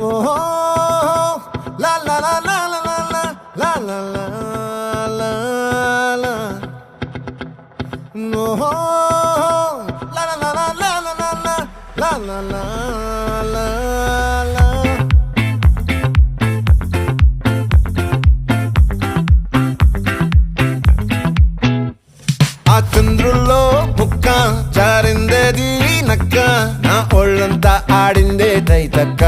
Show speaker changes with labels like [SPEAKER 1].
[SPEAKER 1] ఓహో లా లా లా లా లా లా లా లా లా లా ఓహో లా లా లా లా లా లా లా లా లా లా లా ఆ చంద్రుల్లో ముక్క జారిందేది నక్క నా ఒళ్ళంతా ఆడిందే తైతక్క